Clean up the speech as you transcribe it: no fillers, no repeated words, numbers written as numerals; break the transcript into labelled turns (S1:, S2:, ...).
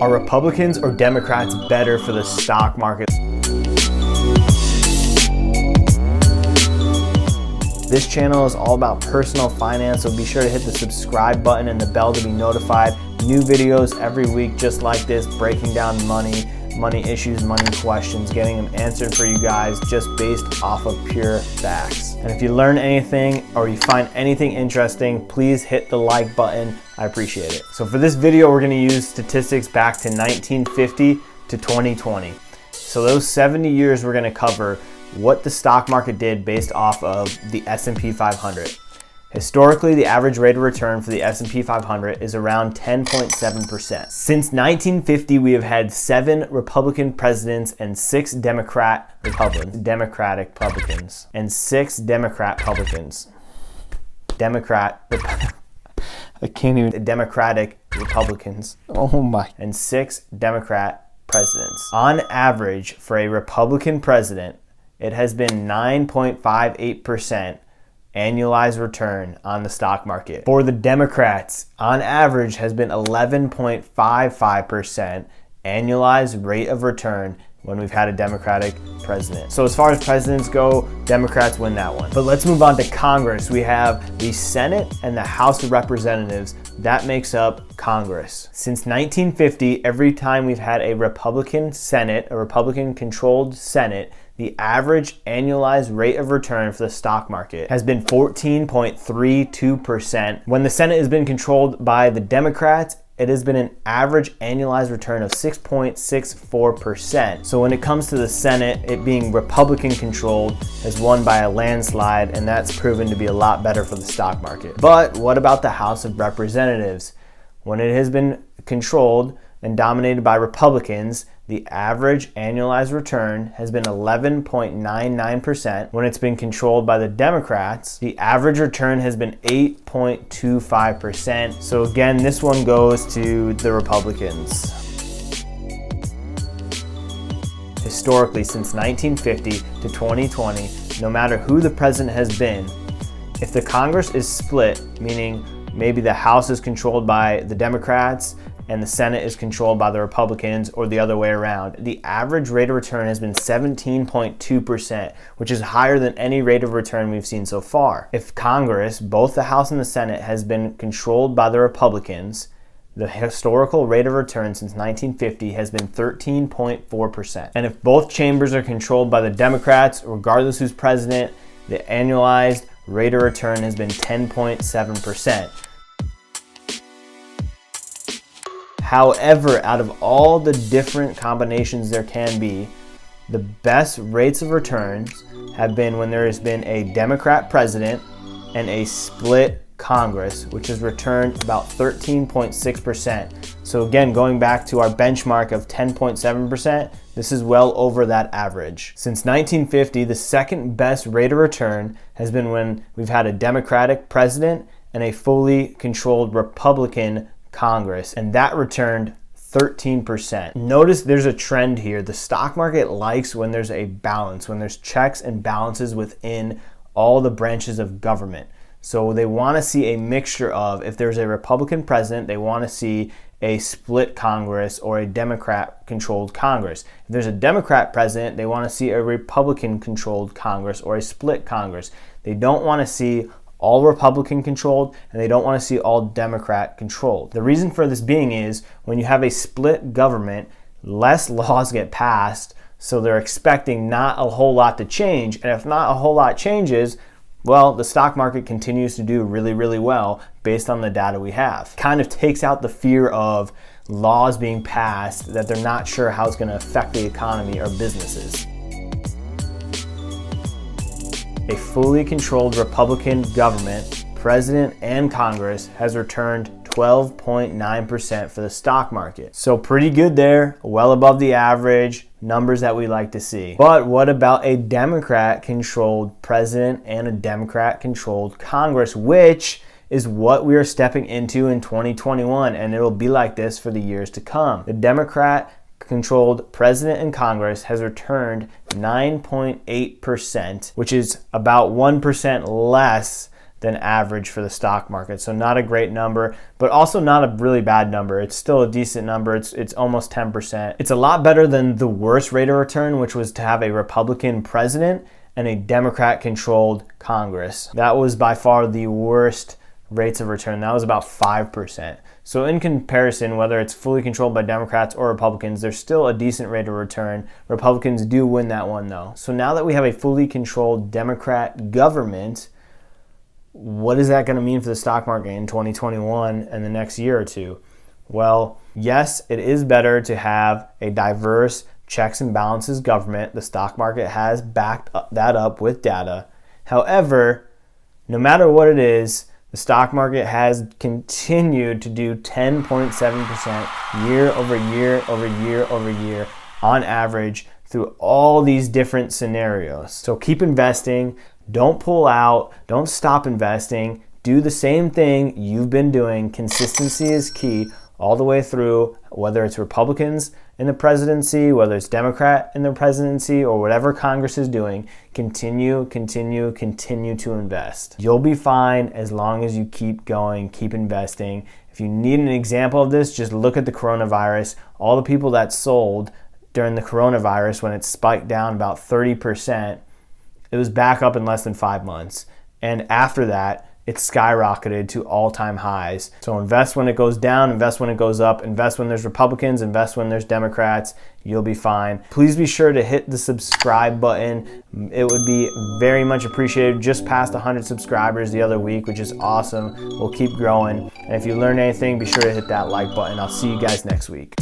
S1: Are Republicans or Democrats better for the stock market? This channel is all about personal finance, so be sure to hit the subscribe button and the bell to be notified. New videos every week just like this, breaking down money issues, money questions, getting them answered for you guys just based off of pure facts. And if you learn anything or you find anything interesting, please hit the like button. I appreciate it. So for this video, we're going to use statistics back to 1950 to 2020. So those 70 years, we're going to cover what the stock market did based off of the S&P 500. Historically, the average rate of return for the S&P 500 is around 10.7%. Since 1950, we have had 7 Republican presidents and 6 Democratic Republicans, and 6 Democratic Republicans. Democratic Republicans. Oh my. And 6 Democrat presidents. On average, for a Republican president, it has been 9.58% annualized return on the stock market. For the Democrats, on average has been 11.55% annualized rate of return when we've had a Democratic president. So as far as presidents go, Democrats win that one. But let's move on to Congress. We have the Senate and the House of Representatives. That makes up Congress. Since 1950, every time we've had a Republican Senate, a Republican-controlled Senate, the average annualized rate of return for the stock market has been 14.32%. When the Senate has been controlled by the Democrats, it has been an average annualized return of 6.64%. So when it comes to the Senate, it being Republican controlled, has won by a landslide, and that's proven to be a lot better for the stock market. But what about the House of Representatives? When it has been controlled and dominated by Republicans, the average annualized return has been 11.99%. When it's been controlled by the Democrats, the average return has been 8.25%. So again, this one goes to the Republicans. Historically, since 1950 to 2020, no matter who the president has been, if the Congress is split, meaning maybe the House is controlled by the Democrats and the Senate is controlled by the Republicans, or the other way around, the average rate of return has been 17.2%, which is higher than any rate of return we've seen so far. If Congress, both the House and the Senate, has been controlled by the Republicans, the historical rate of return since 1950 has been 13.4%. And if both chambers are controlled by the Democrats, regardless who's president, the annualized rate of return has been 10.7%. However, out of all the different combinations there can be, the best rates of returns have been when there has been a Democrat president and a split Congress, which has returned about 13.6%. So again, going back to our benchmark of 10.7%, this is well over that average. Since 1950, the second best rate of return has been when we've had a Democratic president and a fully controlled Republican Congress, and that returned 13%. Notice there's a trend here. The stock market likes when there's a balance, when there's checks and balances within all the branches of government. So they want to see a mixture of, if there's a Republican president, they want to see a split Congress or a Democrat-controlled Congress. If there's a Democrat president, they want to see a Republican-controlled Congress or a split Congress. They don't want to see all Republican controlled, and they don't want to see all Democrat controlled. The reason for this being is when you have a split government, less laws get passed, so they're expecting not a whole lot to change. And if not a whole lot changes, well, the stock market continues to do really, really well based on the data we have. Kind of takes out the fear of laws being passed that they're not sure how it's going to affect the economy or businesses. A fully controlled Republican government, president, and Congress has returned 12.9% for the stock market. So pretty good there, well above the average, numbers that we like to see. But what about a Democrat-controlled president and a Democrat-controlled Congress, which is what we are stepping into in 2021, and it'll be like this for the years to come. The Democrat-controlled president and Congress has returned 9.8%, which is about 1% less than average for the stock market. So not a great number, but also not a really bad number. It's still a decent number. It's almost 10%. It's a lot better than the worst rate of return, which was to have a Republican president and a Democrat-controlled Congress. That was by far the worst rates of return. That was about 5%. So in comparison, whether it's fully controlled by Democrats or Republicans, there's still a decent rate of return. Republicans do win that one though. So now that we have a fully controlled Democrat government, what is that going to mean for the stock market in 2021 and the next year or two? Well, yes, it is better to have a diverse checks and balances government. The stock market has backed that up with data. However, no matter what it is, the stock market has continued to do 10.7% year over year over year over year on average through all these different scenarios. So keep investing. Don't pull out. Don't stop investing. Do the same thing you've been doing. Consistency is key all the way through, whether it's Republicans in the presidency, whether it's Democrat in the presidency, or whatever Congress is doing. Continue to invest. You'll be fine as long as you keep going, keep investing. If you need an example of this, just look at the coronavirus. All the people that sold during the coronavirus when it spiked down about 30%, it was back up in less than 5 months. And after that, it skyrocketed to all-time highs. So invest when it goes down, invest when it goes up, invest when there's Republicans, invest when there's Democrats. You'll be fine. Please be sure to hit the subscribe button. It would be very much appreciated. Just passed 100 subscribers the other week, which is awesome. We'll keep growing. And if you learned anything, be sure to hit that like button. I'll see you guys next week.